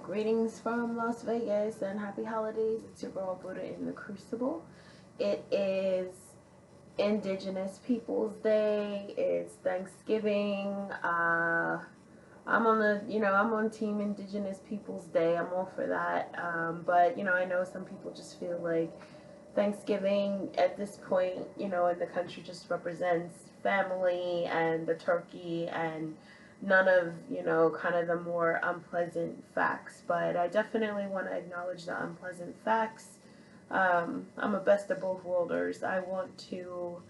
Greetings from Las Vegas and happy holidays. It's your girl Buddha in the Crucible. It is Indigenous Peoples Day. It's Thanksgiving. I'm on I'm on Team Indigenous Peoples Day. I'm all for that. But I know some people just feel like Thanksgiving at this point, in the country just represents family and the turkey and none of, kind of the more unpleasant facts. But I definitely want to acknowledge the unpleasant facts. I'm a best of both worlders. I want to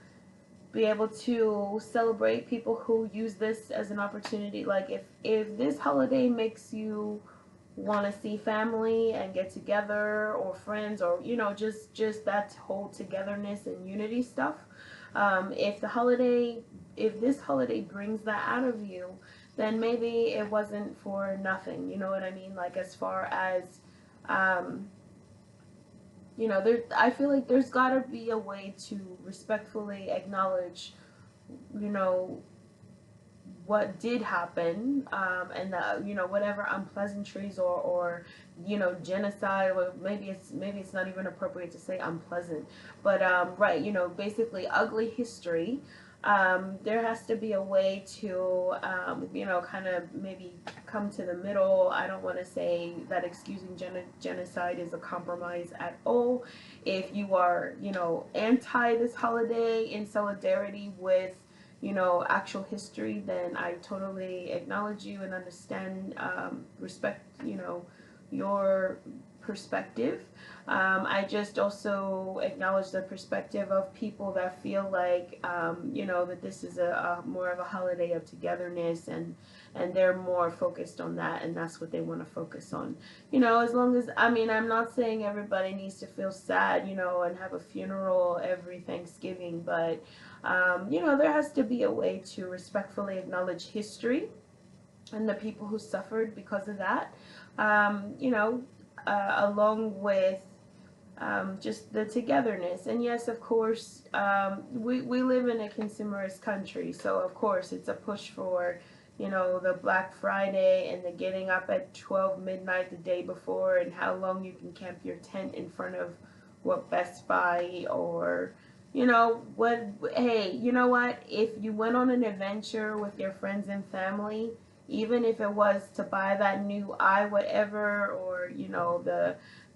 be able to celebrate people who use this as an opportunity. Like if this holiday makes you want to see family and get together or friends or just that whole togetherness and unity stuff, if this holiday brings that out of you, then maybe it wasn't for nothing. You know what I mean? Like as far as um, I feel like there's got to be a way to respectfully acknowledge, you know, what did happen, and the, whatever unpleasantries genocide, or maybe it's not even appropriate to say unpleasant, but right, basically ugly history. There has to be a way to kind of maybe come to the middle. I don't want to say that excusing genocide is a compromise at all. If you are anti this holiday in solidarity with actual history, then I totally acknowledge you and understand, respect, your perspective. I just also acknowledge the perspective of people that feel like, that this is a more of a holiday of togetherness, and they're more focused on that, and that's what they want to focus on. As long as, I'm not saying everybody needs to feel sad, and have a funeral every Thanksgiving, but there has to be a way to respectfully acknowledge history and the people who suffered because of that, along with just the togetherness. And yes, of course, we live in a consumerist country, so of course it's a push for the Black Friday and the getting up at 12 midnight the day before, and how long you can camp your tent in front of what Best Buy, or what, hey, you know what, if you went on an adventure with your friends and family, even if it was to buy that new whatever, or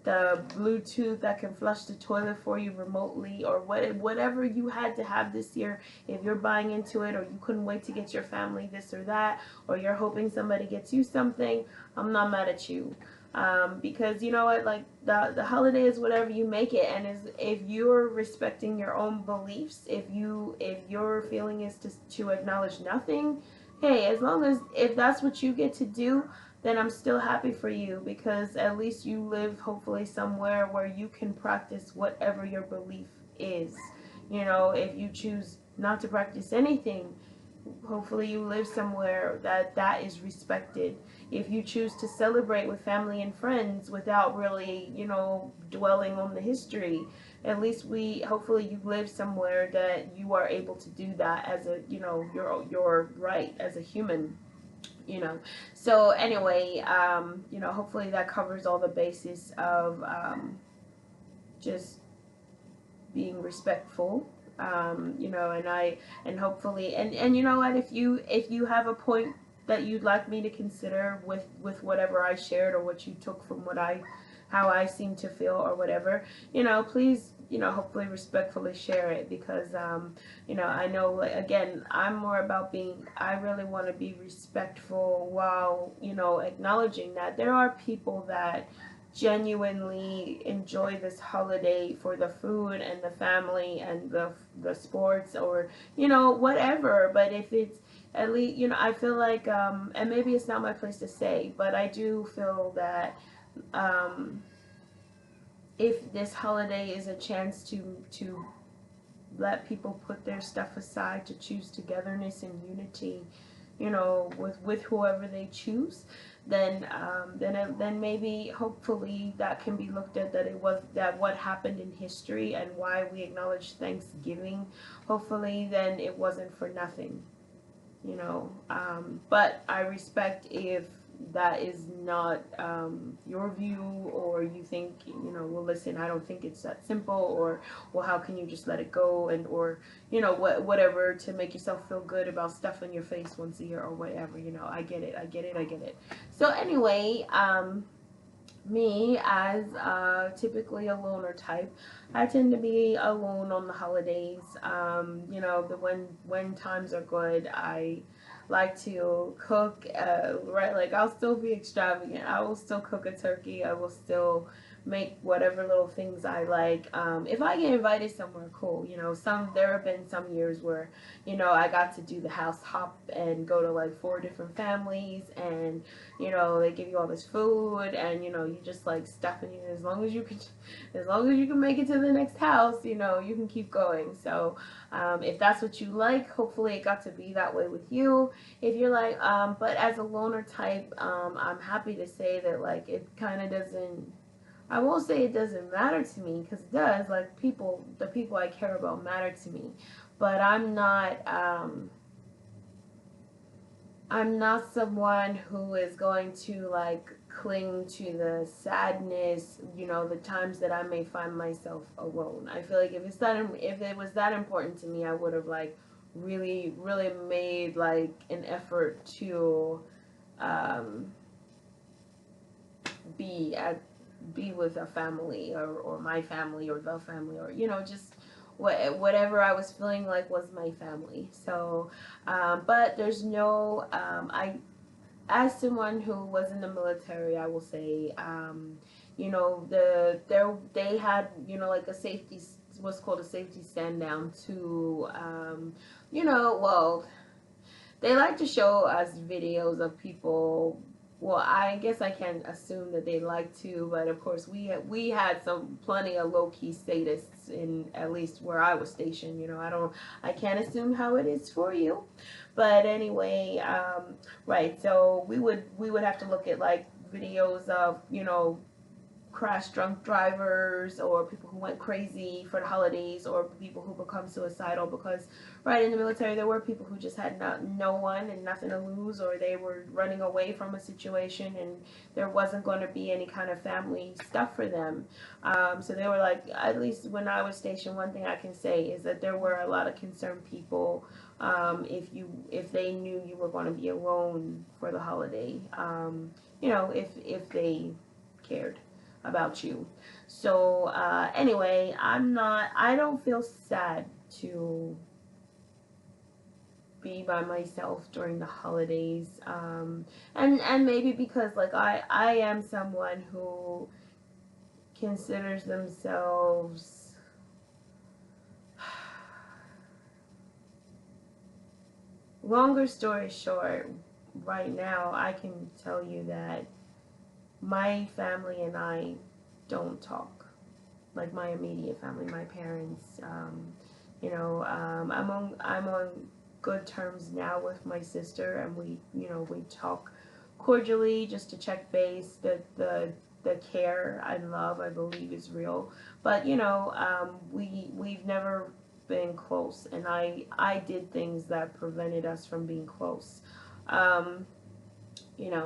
the Bluetooth that can flush the toilet for you remotely, or whatever you had to have this year, if you're buying into it, or you couldn't wait to get your family this or that, or you're hoping somebody gets you something, I'm not mad at you. Because you know what, like the holiday is whatever you make it, and if you're respecting your own beliefs, if your feeling is to acknowledge nothing, hey, as long as if that's what you get to do, then I'm still happy for you, because at least you live hopefully somewhere where you can practice whatever your belief is. If you choose not to practice anything, hopefully you live somewhere that is respected. If you choose to celebrate with family and friends without really dwelling on the history, at least hopefully you live somewhere that you are able to do that as a your right as a human. So anyway, hopefully that covers all the basis of just being respectful. And hopefully, and you know what, if you have a point that you'd like me to consider with whatever I shared, or what you took from how I seem to feel, or whatever, please, hopefully respectfully share it, because I know, like, again, I'm more about I really want to be respectful while acknowledging that there are people that genuinely enjoy this holiday for the food and the family and the sports, or whatever. But if it's at least, I feel like, and maybe it's not my place to say, but I do feel that if this holiday is a chance to let people put their stuff aside to choose togetherness and unity, with whoever they choose, then maybe hopefully that can be looked at, that what happened in history and why we acknowledge Thanksgiving, hopefully then it wasn't for nothing. But I respect if that is not your view, or you think, well, listen, I don't think it's that simple, or, well, how can you just let it go, and, or, whatever, to make yourself feel good about stuffing your face once a year or whatever. I get it, I get it, I get it. So anyway, me, as typically a loner type, I tend to be alone on the holidays. The when times are good, I like to cook. Right, like, I'll still be extravagant. I will still cook a turkey. I will still make whatever little things I like. If I get invited somewhere, cool. There have been some years where, I got to do the house hop and go to like 4 different families, and they give you all this food, and you just like stuffing it. As long as you can make it to the next house, you can keep going. So if that's what you like, hopefully it got to be that way with you. If you're like, but as a loner type, I'm happy to say that, like, it kind of doesn't, I won't say it doesn't matter to me, because it does. Like, the people I care about matter to me, but I'm not someone who is going to, like, cling to the sadness, the times that I may find myself alone. I feel like if it was that important to me, I would have, like, really, really made, like, an effort to um, be with a family, or my family, or the family, or just whatever I was feeling like was my family. So but there's no I as someone who was in the military, I will say, they had, like, a safety, what's called a safety stand down, to well, they like to show us videos of people. Well, I guess I can assume that they like to, but of course we had plenty of low key statists, in at least where I was stationed. I can't assume how it is for you, but anyway, right. So we would have to look at, like, videos of, crash drunk drivers, or people who went crazy for the holidays, or people who become suicidal, because right in the military there were people who just had no one and nothing to lose, or they were running away from a situation, and there wasn't going to be any kind of family stuff for them. So they were like, at least when I was stationed, one thing I can say is that there were a lot of concerned people, if they knew you were going to be alone for the holiday, if they cared about you. So anyway, I don't feel sad to be by myself during the holidays, and maybe because, like, I am someone who considers themselves, longer story short, right now I can tell you that my family and I don't talk. Like, my immediate family, my parents. I'm on good terms now with my sister, and we talk cordially, just to check base. The care and love, I believe, is real. But we've never been close, and I did things that prevented us from being close.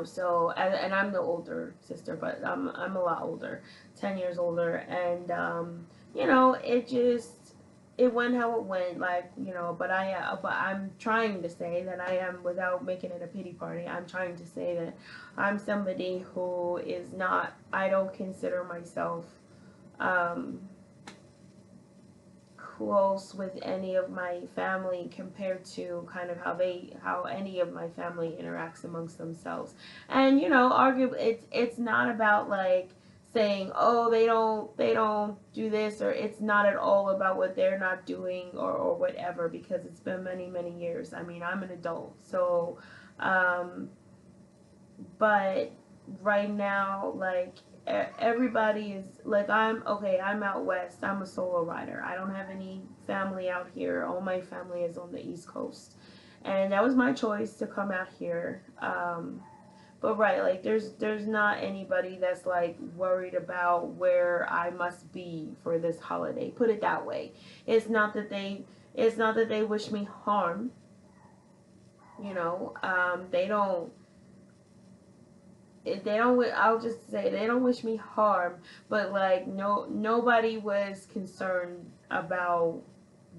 So, and I'm the older sister, but I'm a lot older, 10 years older, and it went how it went, like, but I'm trying to say that I am, without making it a pity party, I'm trying to say that I'm somebody who is not, I don't consider myself close with any of my family, compared to kind of how any of my family interacts amongst themselves. And arguably, it's not about, like, saying, oh, they don't do this, or it's not at all about what they're not doing, or whatever, because it's been many, many years. I mean, I'm an adult, so but right now, like, everybody is like, I'm out west, I'm a solo rider, I don't have any family out here, all my family is on the East Coast, and that was my choice to come out here. But right, like, there's not anybody that's, like, worried about where I must be for this holiday, put it that way. It's not that they wish me harm. They don't they don't. I'll just say they don't wish me harm, but like nobody was concerned about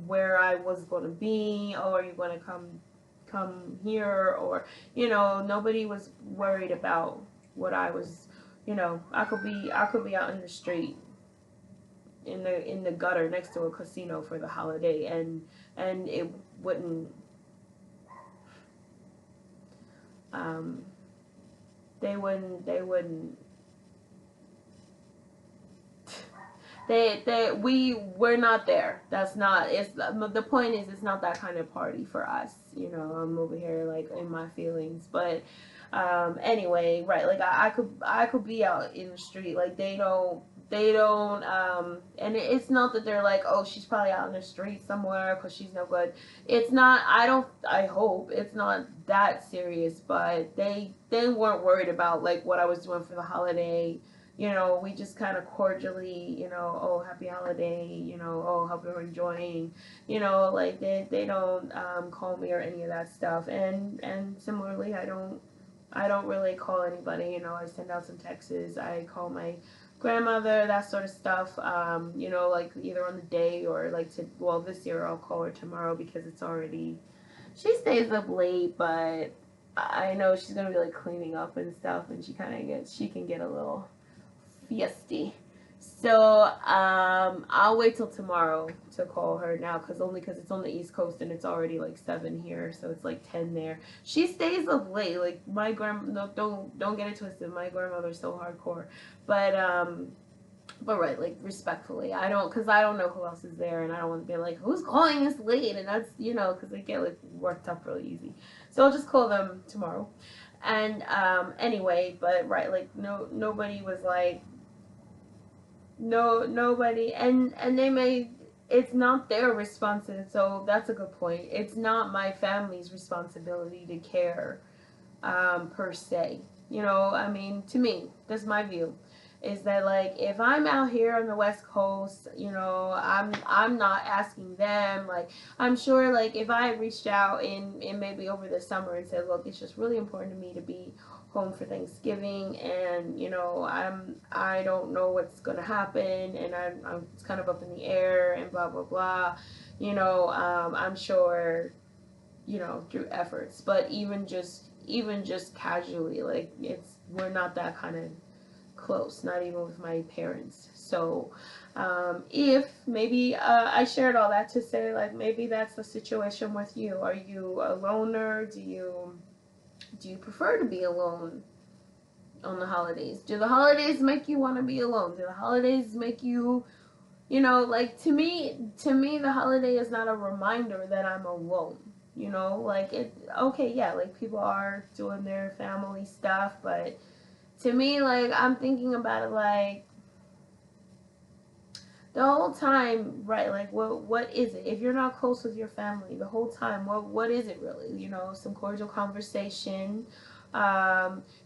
where I was going to be, or are you going to come here, or nobody was worried about what I was. I could be out in the street in the gutter next to a casino for the holiday, and it wouldn't um they wouldn't we're not there. That's not, it's the point is, it's not that kind of party for us. I'm over here like in my feelings. But anyway, right, like I could be out in the street. Like they don't and it's not that they're like, oh, she's probably out in the street somewhere because she's no good. It's not. I hope it's not that serious, but they weren't worried about like what I was doing for the holiday. We just kind of cordially, oh, happy holiday, oh, hope you're enjoying, like they don't call me or any of that stuff. And similarly, I don't really call anybody. I send out some texts. I call my grandmother, that sort of stuff. Like either on the day or like well, this year I'll call her tomorrow because it's already, she stays up late, but I know she's gonna be like cleaning up and stuff, and she can get a little fiesty. So I'll wait till tomorrow to call her now, because it's on the East Coast and it's already like 7 here, so it's like 10 there. She stays up late. Like my no, don't get it twisted. My grandmother's so hardcore, but right, like respectfully, because I don't know who else is there, and I don't want to be like, who's calling this late, and that's because they get like worked up really easy. So I'll just call them tomorrow. And anyway, but right, like nobody was like, nobody, and they may, it's not their responsibility. So that's a good point. It's not my family's responsibility to care, per se. I mean, to me, that's my view, is that like if I'm out here on the West Coast, I'm not asking them. Like I'm sure, like if I reached out in maybe over the summer and said, look, it's just really important to me to be home for Thanksgiving, and I don't know what's gonna happen, and it's kind of up in the air, and blah blah blah. I'm sure, through efforts, but even just casually, like we're not that kind of close, not even with my parents. So if maybe I shared all that to say, like, maybe that's the situation with you. Are you a loner? Do you prefer to be alone on the holidays? Do the holidays make you want to be alone? Do the holidays make you, like, to me the holiday is not a reminder that I'm alone. Like okay, yeah, like people are doing their family stuff, but to me, like, I'm thinking about it like the whole time, right? Like, what is it? If you're not close with your family the whole time, what is it really? Some cordial conversation.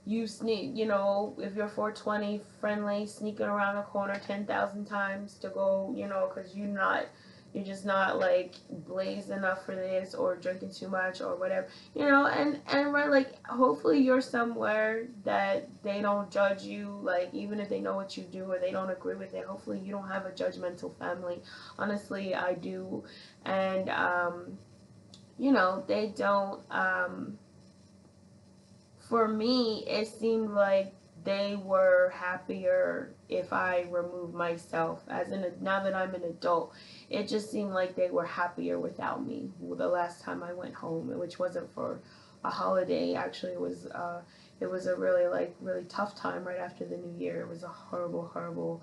You sneak, if you're 420 friendly, sneaking around the corner 10,000 times to go, because you're just not like blazed enough for this, or drinking too much, or whatever, and right, like hopefully you're somewhere that they don't judge you, like even if they know what you do or they don't agree with it. Hopefully you don't have a judgmental family. Honestly, I do. And they don't. For me, it seemed like they were happier if I removed myself. Now that I'm an adult, it just seemed like they were happier without me. The last time I went home, which wasn't for a holiday, actually, it was a really tough time right after the New Year. It was a horrible,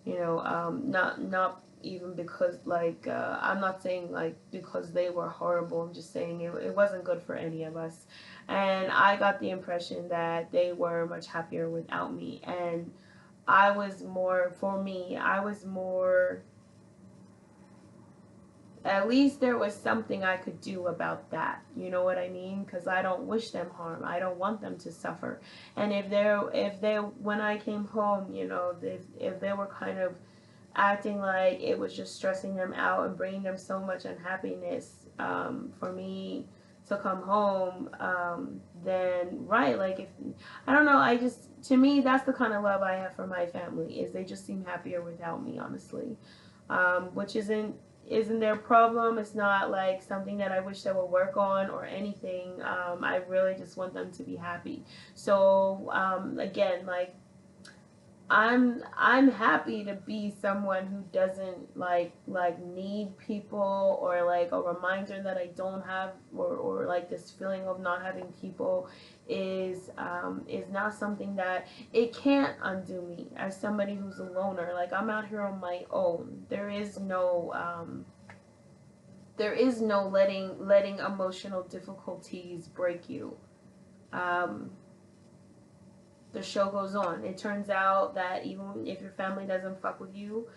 not even because like I'm not saying like because they were horrible. I'm just saying it wasn't good for any of us. And I got the impression that they were much happier without me. And for me, I was more, at least there was something I could do about that. You know what I mean? Because I don't wish them harm. I don't want them to suffer. And if they, when I came home, if they were kind of acting like it was just stressing them out and bringing them so much unhappiness, for me to come home, then right, like if I don't know, I just to me that's the kind of love I have for my family is they just seem happier without me, honestly, which isn't their problem. It's not like something that I wish they would work on or anything. I really just want them to be happy. So again, like I'm happy to be someone who doesn't like need people or like a reminder that I don't have or like this feeling of not having people is not something that it can't undo me as somebody who's a loner. Like I'm out here on my own. There is no letting emotional difficulties break you. Um, the show goes on. It turns out that even if your family doesn't fuck with you,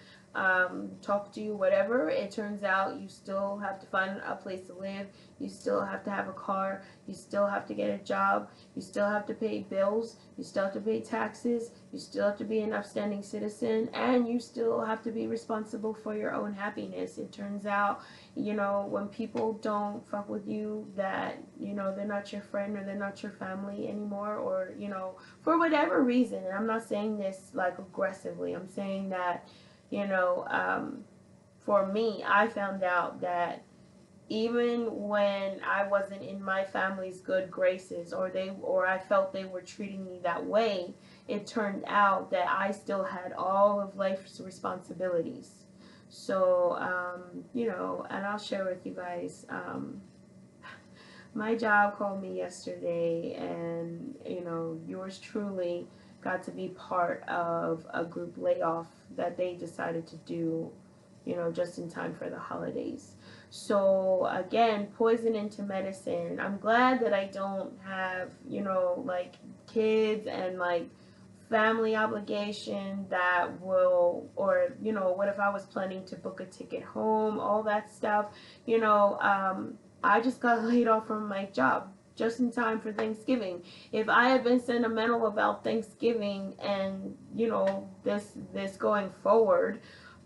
talk to you, whatever, it turns out you still have to find a place to live. You still have to have a car. You still have to get a job. You still have to pay bills. You still have to pay taxes. You still have to be an upstanding citizen. And you still have to be responsible for your own happiness. It turns out, when people don't fuck with you, that, they're not your friend or they're not your family anymore, or, for whatever reason. And I'm not saying this like aggressively. I'm saying that, for me, I found out that even when I wasn't in my family's good graces or I felt they were treating me that way, it turned out that I still had all of life's responsibilities. So, and I'll share with you guys, my job called me yesterday, and yours truly got to be part of a group layoff that they decided to do, just in time for the holidays. So again, poison into medicine. I'm glad that I don't have, like kids and like family obligation that will, or what if I was planning to book a ticket home, all that stuff. I just got laid off from my job just in time for Thanksgiving. If I had been sentimental about Thanksgiving and this going forward,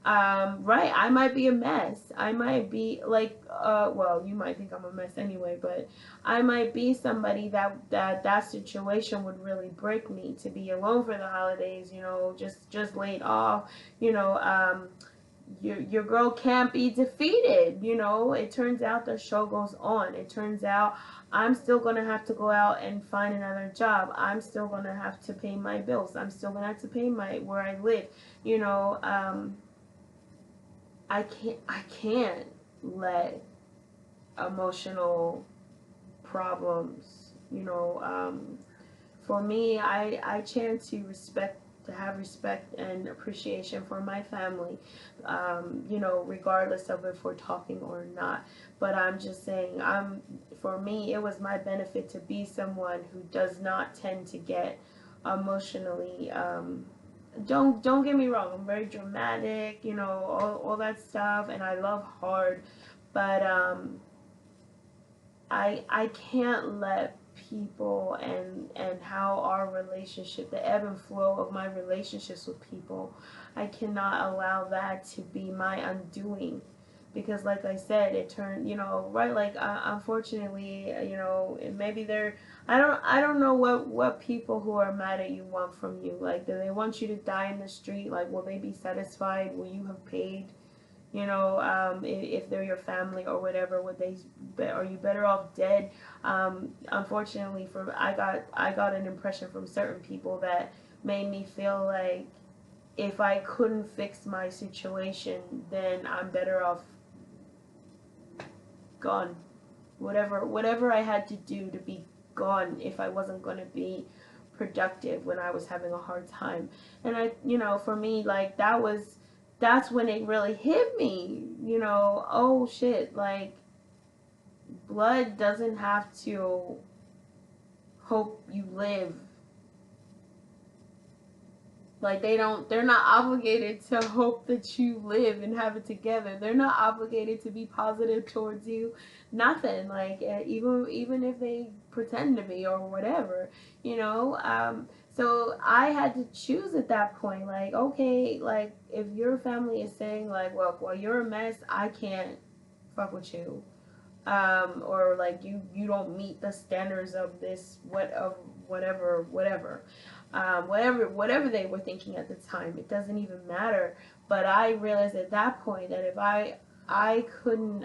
right, I might be a mess. I might be like, well, you might think I'm a mess anyway, but I might be somebody that situation would really break me, to be alone for the holidays. Just laid off. Your girl can't be defeated. It turns out the show goes on. It turns out I'm still gonna have to go out and find another job. I'm still gonna have to pay my bills. I'm still gonna have to pay where I live. I can't let emotional problems, for me, I chant to have respect and appreciation for my family, regardless of if we're talking or not. But I'm just saying, for me, it was my benefit to be someone who does not tend to get emotionally, don't get me wrong, I'm very dramatic, all that stuff, and I love hard, but I can't let people and how our relationship, the ebb and flow of my relationships with people, I cannot allow that to be my undoing. Because like I said, it turned, right, like unfortunately, maybe they're, I don't know what people who are mad at you want from you. Like, do they want you to die in the street? Like, will they be satisfied? Will you have paid? If they're your family or whatever, are you better off dead? Unfortunately, I got an impression from certain people that made me feel like if I couldn't fix my situation, then I'm better off gone. Whatever I had to do to be gone if I wasn't going to be productive when I was having a hard time. And for me, like that's when it really hit me, oh shit, like blood doesn't have to hope you live. Like they're not obligated to hope that you live and have it together. They're not obligated to be positive towards you. Nothing. Like even if they pretend to be or whatever, so I had to choose at that point. Like, okay, like if your family is saying like, well, you're a mess, I can't fuck with you. or like you don't meet the standards of this whatever, whatever they were thinking at the time. It doesn't even matter. But I realized at that point that if I couldn't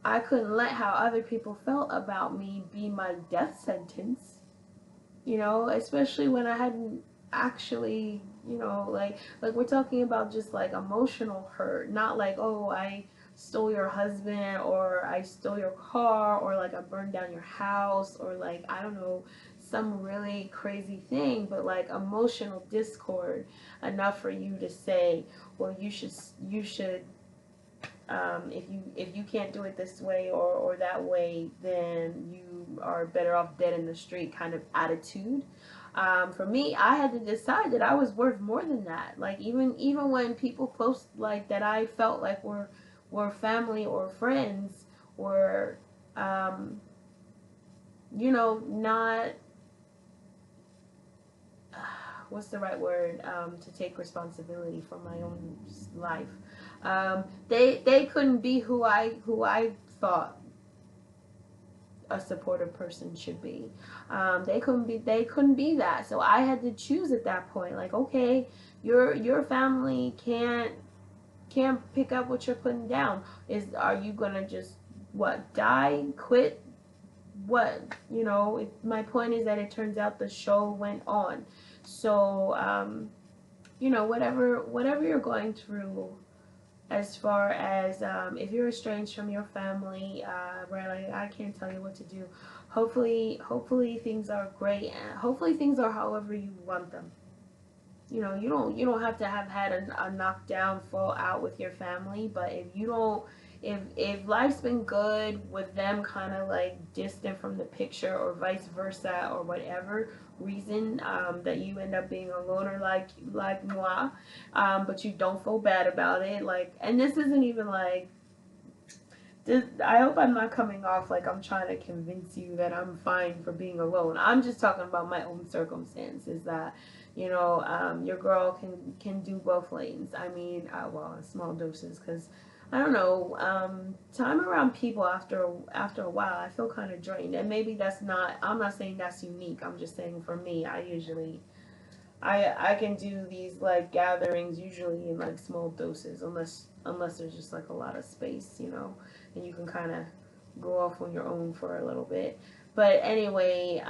I couldn't let how other people felt about me be my death sentence, you know, especially when I hadn't actually, you know, like we're talking about just like emotional hurt, not like, oh, I stole your husband or I stole your car or like I burned down your house or like I don't know, some really crazy thing, but like emotional discord enough for you to say, well, you should if you can't do it this way or that way, then you are better off dead in the street kind of attitude. For me, I had to decide that I was worth more than that. Like even when people close like that I felt like were family or friends were um, you know, not what's the right word, to take responsibility for my own life. They couldn't be who I thought a supportive person should be. They couldn't be that. So I had to choose at that point. Like, okay, your family can't pick up what you're putting down. Are you gonna just what die, quit? What, you know? My point is that it turns out the show went on. So you know, whatever you're going through, as far as if you're estranged from your family, where like I can't tell you what to do. Hopefully things are great, and hopefully things are however you want them. You know, you don't have to have had a knockdown fall out with your family, but if you don't, if life's been good with them kind of like distant from the picture or vice versa or whatever reason, that you end up being a loner like moi, but you don't feel bad about it, like, and this isn't even like this, I hope I'm not coming off like I'm trying to convince you that I'm fine for being alone. I'm just talking about my own circumstances, that, you know, your girl can do both lanes. I mean, well, in small doses, because I don't know, time around people after a while, I feel kind of drained, and maybe that's not. I'm not saying that's unique. I'm just saying for me, I usually I can do these like gatherings usually in like small doses, unless there's just like a lot of space, you know, and you can kind of go off on your own for a little bit. But anyway,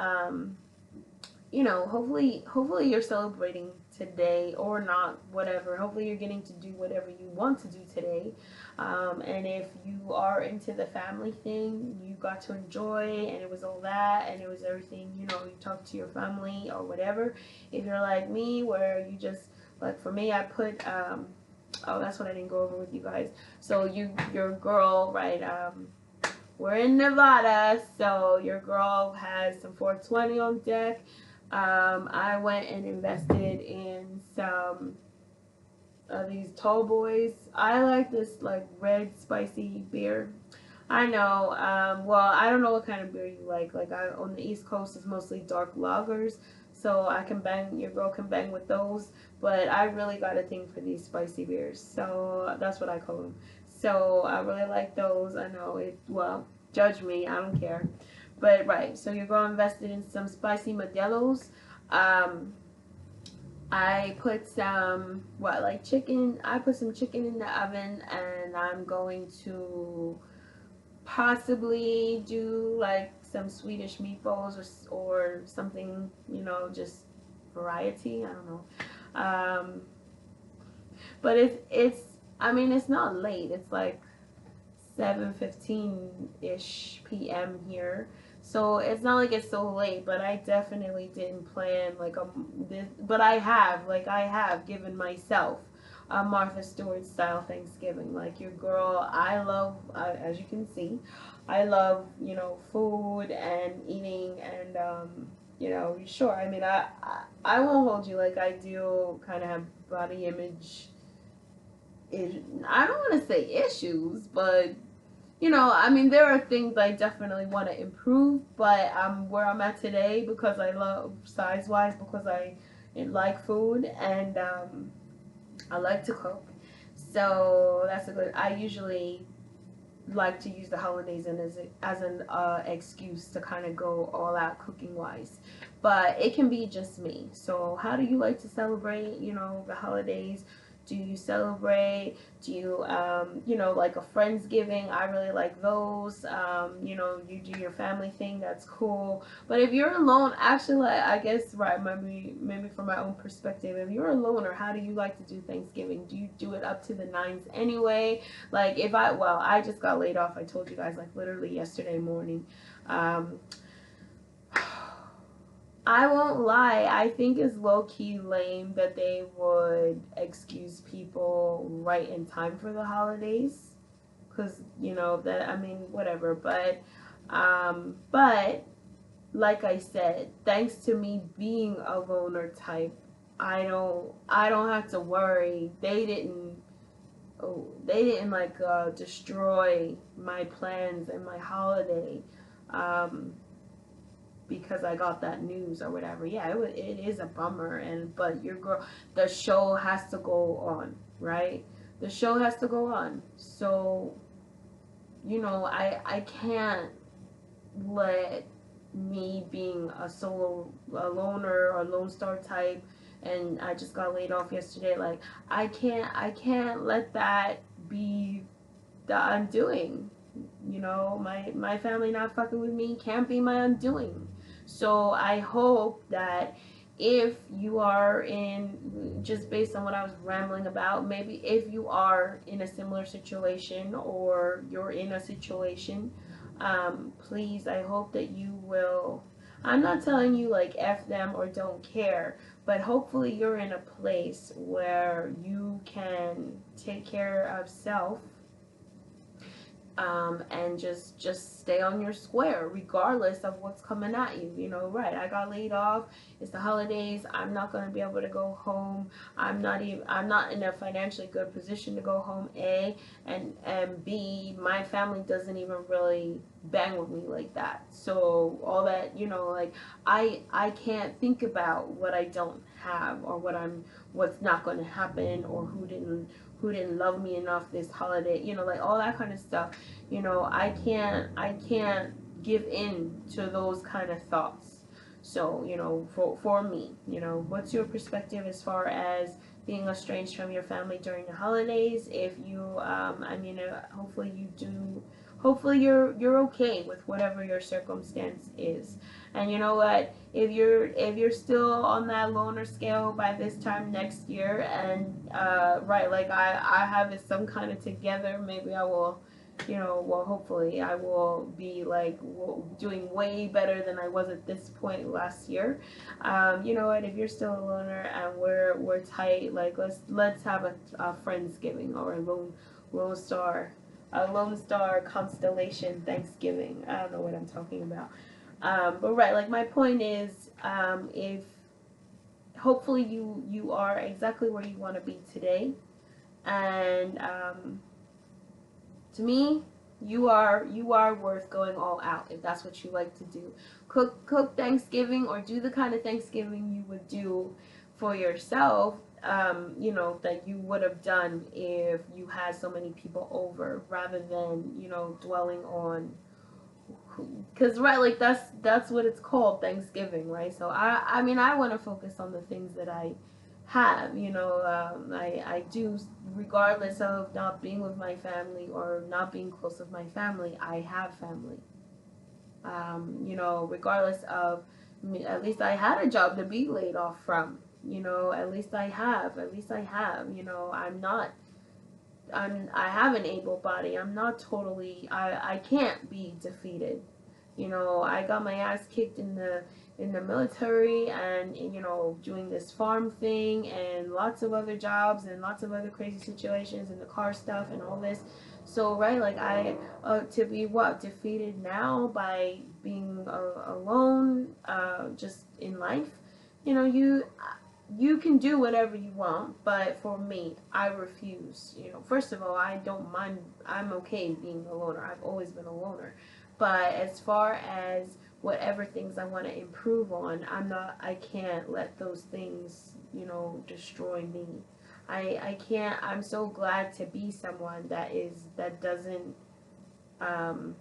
you know, hopefully you're celebrating today or not, whatever. Hopefully you're getting to do whatever you want to do today. And if you are into the family thing, you got to enjoy, and it was all that, and it was everything, you know, you talk to your family or whatever. If you're like me, where you just, like for me, I put, oh, that's what I didn't go over with you guys. So your girl, right, we're in Nevada, so your girl has some 420 on deck. I went and invested in some these tall boys. I like this like red spicy beer. I know. Well, I don't know what kind of beer you like. Like on the East Coast, it's mostly dark lagers, so I can bang. Your girl can bang with those. But I really got a thing for these spicy beers, so that's what I call them. So I really like those. I know it. Well, judge me. I don't care. But right. So your girl invested in some spicy Modelo's. I put some chicken. I put some chicken in the oven, and I'm going to possibly do like some Swedish meatballs or something, you know, just variety. I don't know. But it's I mean, it's not late. It's like 7:15 ish p.m. here. So it's not like it's so late, but I definitely didn't plan like this, but I have given myself a Martha Stewart style Thanksgiving. Like your girl, I love, as you can see, I love, you know, food and eating, and you know, sure. I mean, I won't hold you, like I do kind of have body image. I don't want to say issues, but you know, I mean, there are things I definitely want to improve, but I'm where I'm at today because I love size wise, because I like food, and I like to cook. So that's a good. I usually like to use the holidays and as an excuse to kind of go all out cooking wise, but it can be just me. So how do you like to celebrate, the holidays? Do you celebrate? Do you like a friendsgiving? I really like those. You do your family thing, that's cool. But if you're alone, actually, like, I guess, right, maybe from my own perspective, if you're a loner, how do you like to do Thanksgiving? Do you do it up to the nines anyway? Like, I just got laid off. I told you guys, like, literally yesterday morning. Um, I won't lie, I think it's low key lame that they would excuse people right in time for the holidays. Because, that, I mean, whatever. But, like I said, thanks to me being a loner type, I don't have to worry. They didn't like destroy my plans and my holiday. Um, because I got that news or whatever. Yeah, it is a bummer, but your girl, the show has to go on, right? The show has to go on. So, I can't let me being a loner or lone star type, and I just got laid off yesterday. Like, I can't let that be the undoing. My family not fucking with me can't be my undoing. So I hope that if you are in, just based on what I was rambling about, maybe if you are in a similar situation or you're in a situation, please, I hope that you will. I'm not telling you like F them or don't care, but hopefully you're in a place where you can take care of self, and just stay on your square regardless of what's coming at you. Right, I got laid off, it's the holidays, I'm not going to be able to go home. I'm not in a financially good position to go home, A, and B, my family doesn't even really bang with me like that. So all that, like, I can't think about what I don't have, or what's not going to happen, or who didn't love me enough this holiday, like all that kind of stuff. I can't give in to those kind of thoughts. So, for me, what's your perspective as far as being estranged from your family during the holidays? If you, hopefully you do, hopefully you're okay with whatever your circumstance is. And you know what? If you're still on that loner scale by this time next year, and right, like I have it some kind of together, maybe I will, well, hopefully I will be like doing way better than I was at this point last year. You know what? If you're still a loner and we're tight, like let's have a friendsgiving, or lone star a Lone Star constellation Thanksgiving. I don't know what I'm talking about. But right, like my point is, if hopefully you are exactly where you want to be today, and to me, you are worth going all out if that's what you like to do. Cook Thanksgiving, or do the kind of Thanksgiving you would do for yourself. That you would have done if you had so many people over, rather than dwelling on, because right, like that's what it's called, Thanksgiving, right? So I mean I want to focus on the things that I have. I do, regardless of not being with my family or not being close with my family, I have family. Regardless of, at least I had a job to be laid off from. At least I have. I have an able body. I'm not totally, I can't be defeated. I got my ass kicked in the military, and doing this farm thing and lots of other jobs and lots of other crazy situations and the car stuff and all this. So right, like to be defeated now by being alone, just in life. You can do whatever you want, but for me, I refuse. First of all, I don't mind. I'm okay being a loner. I've always been a loner. But as far as whatever things I want to improve on, I can't let those things, destroy me. I can't. I'm so glad to be someone that doesn't um,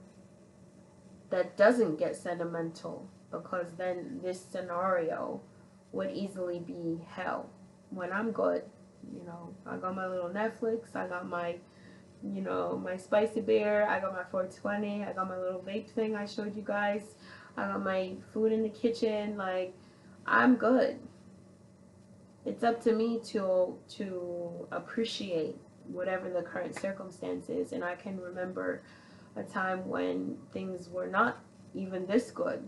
that doesn't get sentimental, because then this scenario would easily be hell when I'm good. You know, I got my little Netflix, I got my, you know, my spicy beer, I got my 420, I got my little vape thing I showed you guys, I got my food in the kitchen, like, I'm good. It's up to me to appreciate whatever the current circumstance is, and I can remember a time when things were not even this good.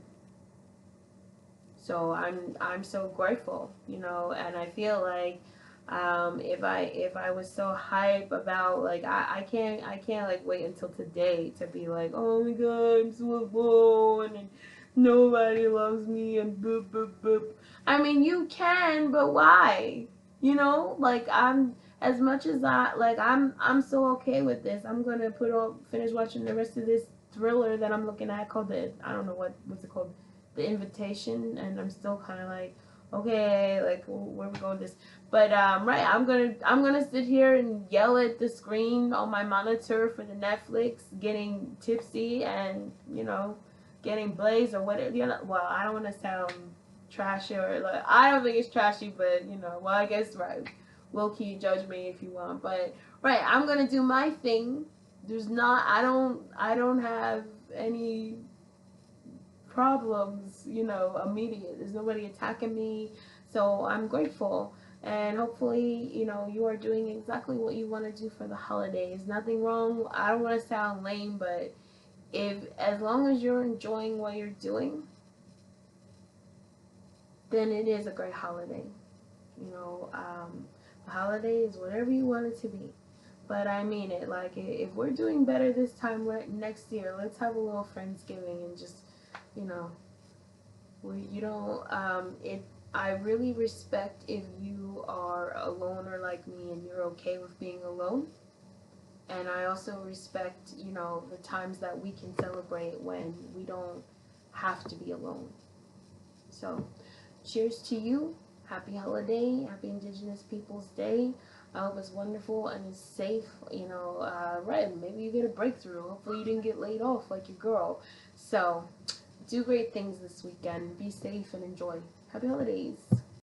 So I'm so grateful, you know, and I feel like if I was so hype about, like, I can't like wait until today to be like, oh my god, I'm so alone and nobody loves me and boop boop boop. I mean, you can, but why? You know, like, I'm, as much as I'm so okay with this. I'm gonna finish watching the rest of this thriller that I'm looking at called the, I don't know what's it called, The Invitation, and I'm still kind of like, okay, like, where we going with this? But right, I'm gonna sit here and yell at the screen on my monitor for the Netflix, getting tipsy and, you know, getting blazed or whatever. You know, well, I don't want to sound trashy, or like, I don't think it's trashy, but you know, well, I guess, right, low key judge me if you want, but right, I'm gonna do my thing. There's not, I don't have any problems, you know, immediate. There's nobody attacking me. So I'm grateful. And hopefully, you know, you are doing exactly what you want to do for the holidays. Nothing wrong. I don't want to sound lame, but if, as long as you're enjoying what you're doing, then it is a great holiday. You know, the holiday is whatever you want it to be. But I mean it. Like, if we're doing better this time next year, let's have a little Friendsgiving and just, you know, where you don't it I really respect if you are a loner like me and you're okay with being alone, and I also respect, you know, the times that we can celebrate when we don't have to be alone. So cheers to you. Happy holiday. Happy Indigenous Peoples Day. I hope it's wonderful and it's safe. You know, right, maybe you get a breakthrough. Hopefully you didn't get laid off like your girl. So do great things this weekend. Be safe and enjoy. Happy holidays.